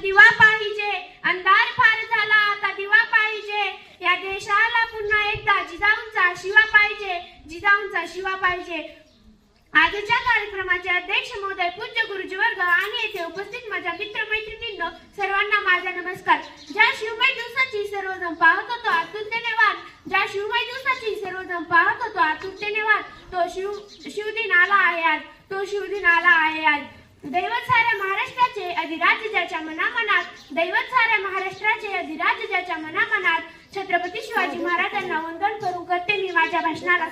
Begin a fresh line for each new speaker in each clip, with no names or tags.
दिवा पाहिजे, अंधार फार झाला आता दिवा पाहिजे, या देशाला पुन्हा एकदा जिजाऊंचा शिवा पाहिजे, जिजाऊंचा शिवा पाहिजे। आजच्या कार्यक्रमाचे अध्यक्ष महोदय, पूज्य गुरुजीवर्ग आणि येथे उपस्थित माझ्या मित्रमैत्रिणींनो, सर्वांना माझा नमस्कार। ज्या शिवमय दिवसाची सर्वजण पाहत होतो आतुरतेने वाट, ज्या शिवमय दिवसाची सर्वजण पाहत होतो आतुरतेने वाट, तो शिवदिन आला आहे आज, तो शिवदिन आला आहे आज। दैवत साऱ्या महाराष्ट्राचे अधिराज्य ज्याच्या मनामनात, दैवत साऱ्या महाराष्ट्राचे अधिराज्य ज्याच्या मनामनात, छत्रपती शिवाजी महाराजांना वंदन करून करते मी माझ्या भाषणाला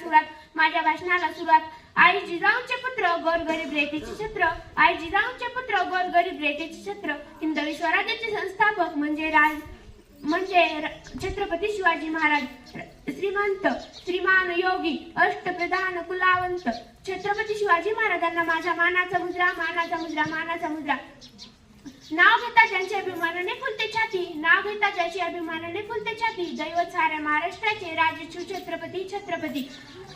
सुरुवात। आई जिजाऊंचे पुत्र गोरगरीब रेतेचे छत्र, आई जिजाऊंचे पुत्र गोरगरीब रेतेचे छत्र, हिंदवी स्वराज्याचे संस्थापक म्हणजे छत्रपती शिवाजी महाराज, श्रीमंत श्रीमान योगी अष्टप्रधान कुलावंत, छत्रपती शिवाजी महाराजांना माझ्या मानाचा मुजरा, मानाचा मुजरा, मानाचा मुजरा। नाव घेता ज्यांची अभिमानाने फुलते छाती, नाव घेता ज्याची अभिमानाने फुलते छाती, दैवत साऱ्या महाराष्ट्राचे राजे छत्रपती छत्रपती।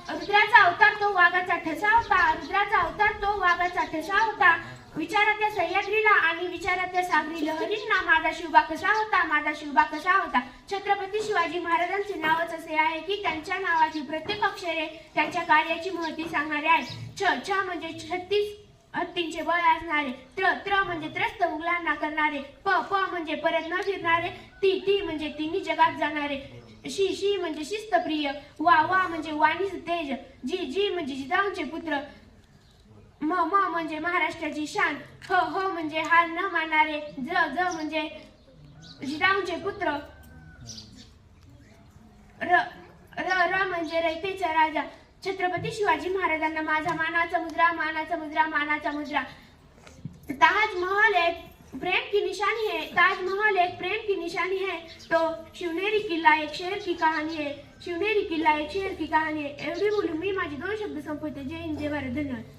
रुद्राचा अवतार तो वाघाचा ठसा होता, रुद्राचा अवतार तो वाघाचा ठसा होता, विचाराच्या सह्याद्रीला आणि विचाराच्या सागरी लहरींना माझा शिवबा कसा होता, माझा शिवबा कसा होता। छत्रपती शिवाजी महाराजांचे नावच असे आहे की त्यांच्या नावाची प्रत्येक अक्षरे त्यांच्या कार्याची महती सांगणारे आहेत। छ म्हणजे 36 हत्तींचे बळ असणारे, त्र म्हणजे त्रस्त मुघलांना करणारे, प म्हणजे परत न फिरणारे, ती म्हणजे तिन्ही जगात जाणारे, शी म्हणजे शिस्तप्रिय, वा म्हणजे वाणीच तेज, जी म्हणजे जिजाऊंचे पुत्र, म म्हणजे महाराष्ट्राची शान, ह म्हणजे हार न मानणारे, ज म्हणजे जिजाऊंचे पुत्र, र म्हणजे रयतेचा राजा। छत्रपती शिवाजी महाराजांना माझा मानाचा मुजरा, मानाचा मुजरा, मानाचा मुजरा। ताजमहल एक प्रेम की निशानी है, ताजमहल एक प्रेम की निशानी है, तो शिवनेरी किल्ला एक शेर की कहानी है, शिवनेरी किल्ला एक शेर की कहानी है। एवढी बोलून मी माझे 2 शब्द संपवते। जय हिंद, जय भारत, धन्यवाद।